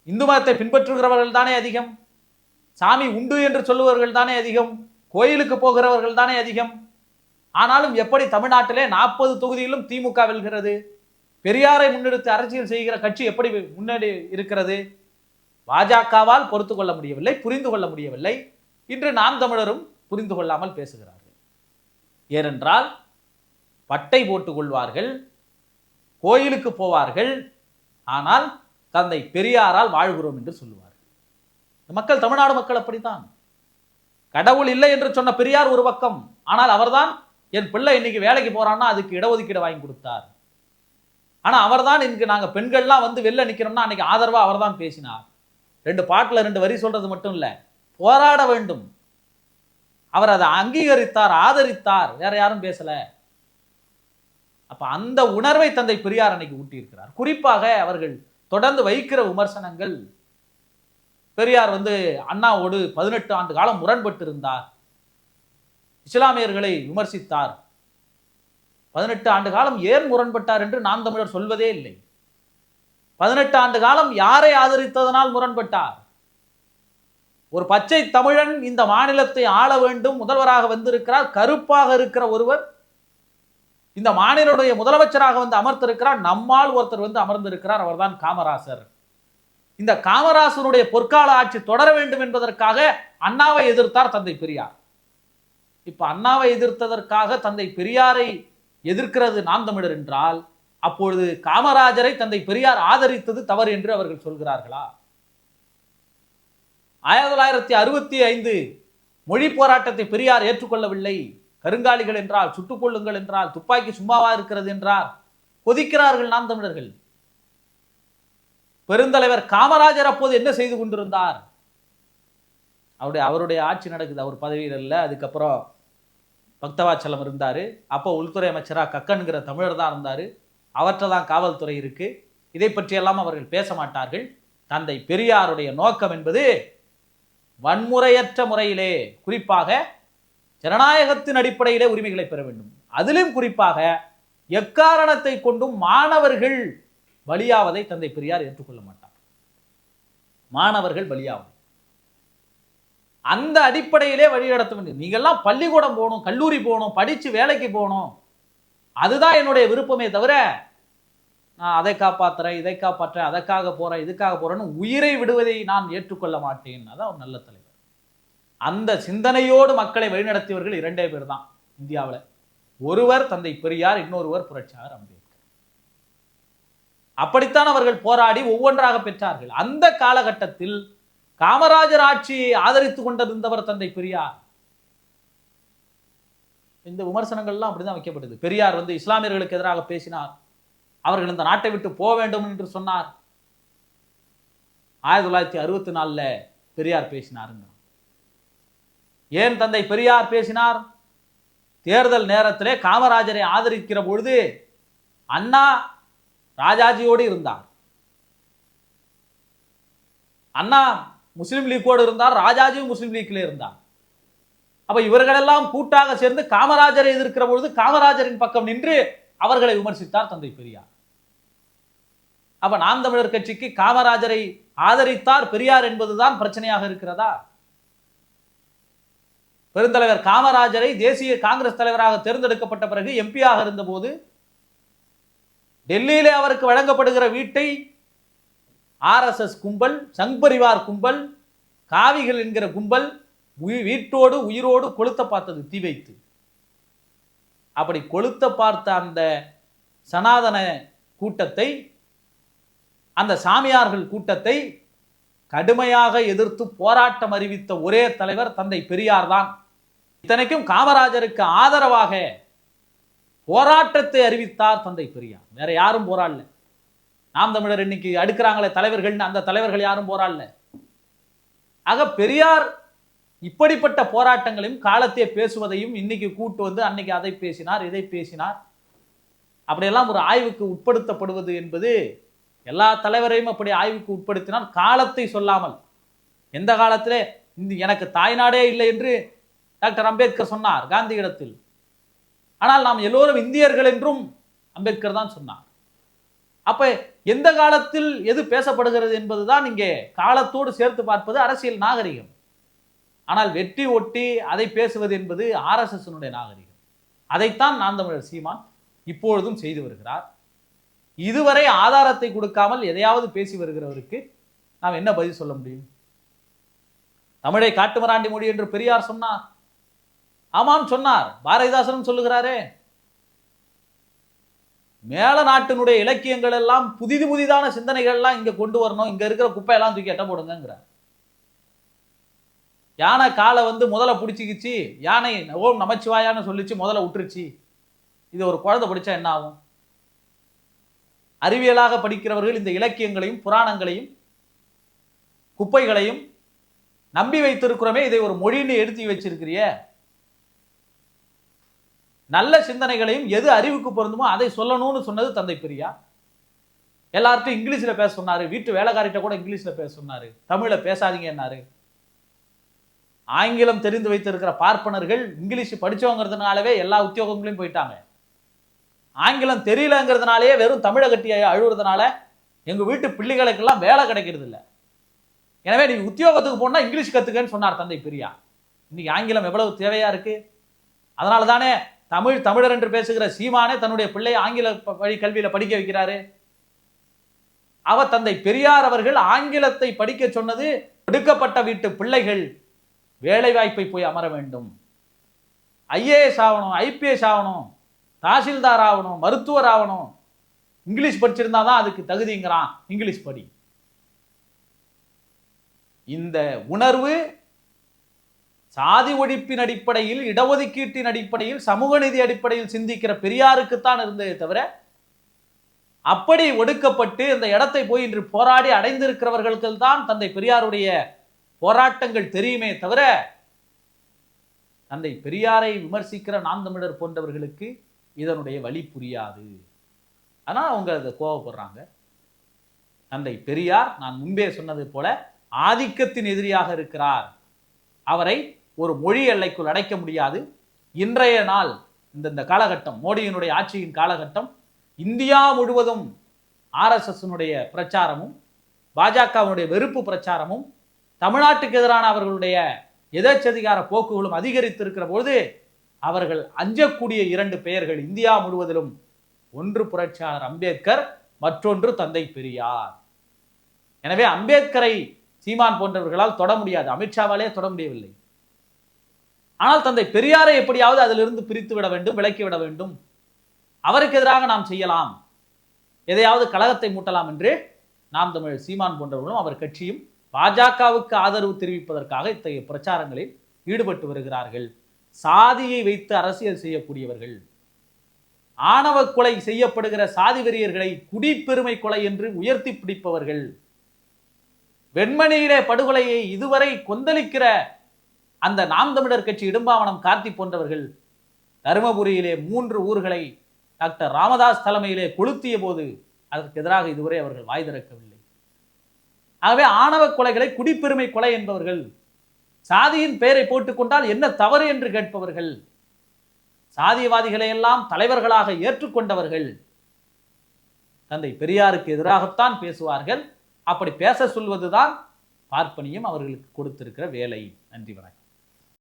இந்து மதத்தை பின்பற்றுகிறவர்கள் தானே அதிகம், சாமி உண்டு என்று சொல்லுவவர்கள் தானே அதிகம், கோயிலுக்கு போகிறவர்கள் தானே அதிகம். ஆனாலும் எப்படி தமிழ்நாட்டிலே 40 தொகுதியிலும் திமுக வெல்கிறது? பெரியாரை முன்னெடுத்து அரசியல் செய்கிற கட்சி எப்படி முன்னாடி இருக்கிறது? பாஜகவால் பொறுத்து கொள்ள முடியவில்லை, புரிந்து கொள்ள முடியவில்லை. இன்று நாம் தமிழரும் புரிந்து கொள்ளாமல் பேசுகிறார்கள். ஏனென்றால் பட்டை போட்டுக் கொள்வார்கள், கோயிலுக்கு போவார்கள், ஆனால் தந்தை பெரியாரால் வாழ்கிறோம் என்று சொல்லுவார்கள். மக்கள், தமிழ்நாடு மக்கள் அப்படித்தான். கடவுள் இல்லை என்று சொன்ன பெரியார் ஒரு பக்கம், ஆனால் அவர்தான் என் பிள்ளை இன்னைக்கு வேலைக்கு போறான்னா அதுக்கு இடஒதுக்கீடு வாங்கி கொடுத்தார். ஆனா அவர்தான் இன்னைக்கு நாங்க பெண்கள்லாம் வந்து வெளில நிக்கிறோம்னா அன்னைக்கு ஆதரவா அவர்தான் பேசினார். 2 பாட்டுல 2 வரி சொல்றது மட்டும் இல்ல, போராட வேண்டும். அவர் அதை அங்கீகரித்தார், ஆதரித்தார், வேற யாரும் பேசல. அப்ப அந்த உணர்வை தந்தை பெரியார் அன்னைக்கு ஊட்டி இருக்கிறார். குறிப்பாக அவர்கள் தொடர்ந்து வைக்கிற விமர்சனங்கள், பெரியார் வந்து அண்ணாவோடு 18 ஆண்டு காலம் முரண்பட்டு இருந்தார், இஸ்லாமியர்களை விமர்சித்தார். 18 ஆண்டு காலம் ஏன் முரண்பட்டார் என்று நாம் தமிழர் சொல்வதே இல்லை. 18 ஆண்டு காலம் யாரை ஆதரித்ததனால் முரண்பட்டார்? ஒரு பச்சை தமிழன் இந்த மாநிலத்தை ஆள வேண்டும், முதல்வராக வந்திருக்கிறார், கருப்பாக இருக்கிற ஒருவர் இந்த மாநிலனுடைய முதலமைச்சராக வந்து அமர்ந்திருக்கிறார், நம்மால் ஒருத்தர் வந்து அமர்ந்திருக்கிறார், அவர்தான் காமராசர். இந்த காமராசருடைய பொற்கால ஆட்சி தொடர வேண்டும் என்பதற்காக அண்ணாவை எதிர்த்தார் தந்தை பெரியார். இப்ப அண்ணாவை எதிர்த்ததற்காக தந்தை பெரியாரை எதிர்க்கிறது நாம் தமிழர் என்றால், அப்பொழுது காமராஜரை தந்தை பெரியார் ஆதரித்தது தவறு என்று அவர்கள் சொல்கிறார்களா? 1965 மொழி போராட்டத்தை பெரியார் ஏற்றுக்கொள்ளவில்லை. கருங்காலிகள் என்றால், சுட்டுக் கொள்ளுங்கள் என்றால், துப்பாக்கி சும்மாவா இருக்கிறது என்றால் கொதிக்கிறார்கள் நாம் தமிழர்கள். பெருந்தலைவர் காமராஜர் அப்போது என்ன செய்து கொண்டிருந்தார்? அவருடைய ஆட்சி நடக்குது, அவர் பதவியில் இல்லை. அதுக்கப்புறம் பக்தவாச்சலம் இருந்தாரு, அப்போ உள்துறை அமைச்சரா கக்கன்கிற தமிழர் தான் இருந்தாரு, அவற்றை தான் காவல்துறை இருக்கு. இதை பற்றியெல்லாம் அவர்கள் பேச மாட்டார்கள். தந்தை பெரியாருடைய நோக்கம் என்பது வன்முறையற்ற முறையிலே, குறிப்பாக ஜனநாயகத்தின் அடிப்படையிலே உரிமைகளை பெற வேண்டும். அதிலும் குறிப்பாக எக்காரணத்தை கொண்டும் மாணவர்கள் பலியாவதை தந்தை பெரியார் ஏற்றுக்கொள்ள மாட்டார். மாணவர்கள் பலியாவதை அந்த அடிப்படையிலே வழிநடத்த வேண்டும். நீங்கள்லாம் பள்ளிக்கூடம் போகணும், கல்லூரி போகணும், படிச்சு வேலைக்கு போகணும், அதுதான் என்னுடைய விருப்பமே தவிர நான் அதை காப்பாற்றுறேன், இதை காப்பாற்றுறேன், அதற்காக போறேன், இதுக்காக போறேன்னு உயிரை விடுவதை நான் ஏற்றுக்கொள்ள மாட்டேன். அதான் ஒரு நல்ல தலைவர். அந்த சிந்தனையோடு மக்களை வழிநடத்தியவர்கள் 2 பேர் தான் இந்தியாவில். ஒருவர் தந்தை பெரியார், இன்னொருவர் புரட்சியாளர் அம்பேத்கர். அப்படித்தான் அவர்கள் போராடி ஒவ்வொன்றாக பெற்றார்கள். அந்த காலகட்டத்தில் காமராஜர் ஆட்சியை ஆதரித்துக் கொண்டிருந்தவர் தந்தை பெரியார். இந்த விமர்சனங்கள்லாம் அப்படிதான் வைக்கப்பட்டது. பெரியார் வந்து இஸ்லாமியர்களுக்கு எதிராக பேசினார், அவர்கள் இந்த நாட்டை விட்டு போக வேண்டும் என்று சொன்னார். 1964 பெரியார் பேசினாருங்க. ஏன் தந்தை பெரியார் பேசினார்? தேர்தல் நேரத்திலே காமராஜரை ஆதரிக்கிற பொழுது அண்ணா ராஜாஜியோடு இருந்தார், அண்ணா முஸ்லிம் லீக்கோடு இருந்தார், ராஜாஜியும் முஸ்லிம் லீக்ல இருந்தார். அப்ப இவர்களெல்லாம் கூட்டாக சேர்ந்து காமராஜரை எதிர்க்கிற பொழுது காமராஜரின் பக்கம் நின்று அவர்களை விமர்சித்தார் தந்தை பெரியார். அப்ப நாம் தமிழர் கட்சிக்கு காமராஜரை ஆதரித்தார் பெரியார் என்பதுதான் பிரச்சனையாக இருக்கிறதா? பெருந்தலைவர் காமராஜரை தேசிய காங்கிரஸ் தலைவராக தேர்ந்தெடுக்கப்பட்ட பிறகு எம்பியாக இருந்த போது டெல்லியிலே அவருக்கு வழங்கப்படுகிற வீட்டை RSS கும்பல், சங் பரிவார் கும்பல், காவிகள் என்கிற கும்பல் வீட்டோடு உயிரோடு கொளுத்த பார்த்தது, தீ வைத்து. அப்படி கொளுத்த பார்த்த அந்த சனாதன கூட்டத்தை, அந்த சாமியார்கள் கூட்டத்தை கடுமையாக எதிர்த்து போராட்டம் அறிவித்த ஒரே தலைவர் தந்தை பெரியார் தான். இத்தனைக்கும் காமராஜருக்கு ஆதரவாக போராட்டத்தை அறிவித்தார் தந்தை பெரியார். வேற யாரும் போராடல. நாம் தமிழர் இன்னைக்கு அடுக்கிறாங்களே தலைவர்கள், அந்த தலைவர்கள் யாரும் போராடல. ஆக பெரியார் இப்படிப்பட்ட போராட்டங்களையும் காலத்தை பேசுவதையும் இன்னைக்கு கூட்டு வந்து அன்னைக்கு அதை பேசினார், இதை பேசினார், அப்படியெல்லாம் ஒரு ஆய்வுக்கு உட்படுத்தப்படுவது என்பது, எல்லா தலைவரையும் அப்படி ஆய்வுக்கு உட்படுத்தினால் காலத்தை சொல்லாமல், எந்த காலத்திலே எனக்கு தாய்நாடே இல்லை என்று டாக்டர் அம்பேத்கர் சொன்னார் காந்தி இடத்தில், ஆனால் நாம் எல்லோரும் இந்தியர்கள் என்றும் அம்பேத்கர் தான் சொன்னார். அப்ப எந்த காலத்தில் எது பேசப்படுகிறது என்பதுதான் இங்கே காலத்தோடு சேர்த்து பார்ப்பது அரசியல் நாகரிகம். ஆனால் வெற்றி ஒட்டி அதை பேசுவது என்பது RSS நாகரிகம். அதைத்தான் நாம் தமிழர் சீமான் இப்பொழுதும் செய்து வருகிறார். இதுவரை ஆதாரத்தை கொடுக்காமல் எதையாவது பேசி வருகிறவருக்கு நாம் என்ன பதில் சொல்ல முடியும்? தமிழை காட்டுமராண்டி மொழி என்று பெரியார் சொன்னார். ஆமாம் சொன்னார். பாரதிதாசனும் சொல்லுகிறாரே. மேல நாட்டினுடைய இலக்கியங்கள் எல்லாம் புதிதான சிந்தனைகள் எல்லாம் இங்க கொண்டு வரணும், இங்க இருக்கிற குப்பையெல்லாம் தூக்கி எட்ட போடுங்கிறார். யானை காலை முதல்ல பிடிச்சிக்கிச்சு, யானை ஓம் நமச்சிவாயான்னு சொல்லிச்சு, முதல்ல விட்டுருச்சு. இது ஒரு குழந்தை படிச்சா என்ன ஆகும்? அறிவியலாக படிக்கிறவர்கள் இந்த இலக்கியங்களையும் புராணங்களையும் குப்பைகளையும் நம்பி வைத்திருக்கிறோமே, இதை ஒரு மொழின்னு எடுத்து வச்சிருக்கிறிய. நல்ல சிந்தனைகளையும் எது அறிவுக்கு பொருந்துமோ அதை சொல்லணும்னு சொன்னது தந்தை பெரியார். எல்லார்ட்டும் இங்கிலீஷ்ல பேச சொன்னாரு. வீட்டு வேலைக்காரிட்ட கூட இங்கிலீஷ்ல பேச சொன்னாரு. தமிழ்ல பேசாதீங்க என்னாரு. ஆங்கிலம் தெரிந்து வைத்திருக்கிற பார்ப்பனர்கள் இங்கிலீஷ் படிச்சவங்கிறதுனாலவே எல்லா உத்தியோகங்களையும் போயிட்டாங்க. ஆங்கிலம் தெரியலங்கிறதுனாலேயே வெறும் தமிழை கட்டி அழுவுறதுனால எங்க வீட்டு பிள்ளைகளுக்கெல்லாம் வேலை கிடைக்கிறது இல்லை. எனவே நீ உத்தியோகத்துக்கு போனா இங்கிலீஷ் கத்துக்கன்னு சொன்னார் தந்தை பெரியார். இன்னைக்கு ஆங்கிலம் எவ்வளவு தேவையா இருக்கு. அதனால தானே தமிழர் என்று பேசுகிற சீமானே தன்னுடைய பிள்ளை ஆங்கில வழி கல்வியில படிக்க வைக்கிறாரு. அவர் தந்தை பெரியார் அவர்கள் ஆங்கிலத்தை படிக்க சொன்னது ஒடுக்கப்பட்ட வீட்டு பிள்ளைகள் வேலை வாய்ப்பை போய் அமர வேண்டும், IAS ஆகணும், IPS ஆகணும், தாசில்தார் ஆகணும், மருத்துவர் ஆகணும், இங்கிலீஷ் படிச்சிருந்தாதான் அதுக்கு தகுதிங்கிறான். இங்கிலீஷ் படி. இந்த உணர்வு சாதி ஒழிப்பின் அடிப்படையில், இடஒதுக்கீட்டின் அடிப்படையில், சமூக நீதி அடிப்படையில் சிந்திக்கிற பெரியாருக்குத்தான் இருந்ததே தவிர, அப்படி ஒடுக்கப்பட்டு இந்த இடத்தை போய் இன்று போராடி அடைந்திருக்கிறவர்களுக்கு தான் தந்தை பெரியாருடைய போராட்டங்கள் தெரியுமே தவிர, தந்தை பெரியாரை விமர்சிக்கிற நாம் தமிழர் போன்றவர்களுக்கு இதனுடைய வழி புரியாது. ஆனால் அவங்க அதை கோவப்படுறாங்க. தந்தை பெரியார் நான் முன்பே சொன்னது போல ஆதிக்கத்தின் எதிரியாக இருக்கிறார். அவரை ஒரு மொழி எல்லைக்குள் அடைக்க முடியாது. இன்றைய நாள் இந்த காலகட்டம், மோடியினுடைய ஆட்சியின் காலகட்டம், இந்தியா முழுவதும் RSS பிரச்சாரமும் பாஜகவுடைய வெறுப்பு பிரச்சாரமும் தமிழ்நாட்டுக்கு எதிரான அவர்களுடைய எதேச்சதிகார போக்குகளும் அதிகரித்திருக்கிற பொழுது அவர்கள் அஞ்சக்கூடிய இரண்டு பெயர்கள் இந்தியா முழுவதிலும், ஒன்று புரட்சியாளர் அம்பேத்கர், மற்றொன்று தந்தை பெரியார். எனவே அம்பேத்கரை சீமான் போன்றவர்களால் தொட முடியாது, அமித்ஷாவாலே தொட முடியவில்லை. ஆனால் தந்தை பெரியாரை எப்படியாவது அதிலிருந்து பிரித்து விட வேண்டும், விலக்கி விட வேண்டும். அவருக்கு எதிராக நாம் செய்யலாம், எதையாவது கழகத்தை மூட்டலாம் என்று நாம் தமிழர் சீமான் போன்றவர்களும் அவர் கட்சியும் பாஜகவுக்கு ஆதரவு தெரிவிப்பதற்காக இத்தகைய பிரச்சாரங்களில் ஈடுபட்டு வருகிறார்கள். சாதியை வைத்து அரசியல் செய்யக்கூடியவர்கள், ஆணவ கொலை செய்யப்படுகிற சாதி வெறியர்களை குடிப்பெருமை கொலை என்று உயர்த்தி பிடிப்பவர்கள், வெண்மணியிலே படுகொலையை இதுவரை கொந்தளிக்கிற அந்த நாம் தமிழர் கட்சி இடும்பாவனம் கார்த்தி போன்றவர்கள் தருமபுரியிலே 3 ஊர்களை டாக்டர் ராமதாஸ் தலைமையிலே கொளுத்திய போது அதற்கு எதிராக இதுவரை அவர்கள் வாய் திறக்கவில்லை. ஆகவே ஆணவ கொலைகளை குடிப்பெருமை கொலை என்பவர்கள், சாதியின் பெயரை போட்டுக்கொண்டால் என்ன தவறு என்று கேட்பவர்கள், சாதியவாதிகளை எல்லாம் தலைவர்களாக ஏற்றுக்கொண்டவர்கள் தந்தை பெரியாருக்கு எதிராகத்தான் பேசுவார்கள். அப்படி பேச சொல்வதுதான் பார்ப்பனியம் அவர்களுக்கு கொடுத்திருக்கிற வேலை. நன்றி, வணக்கம்.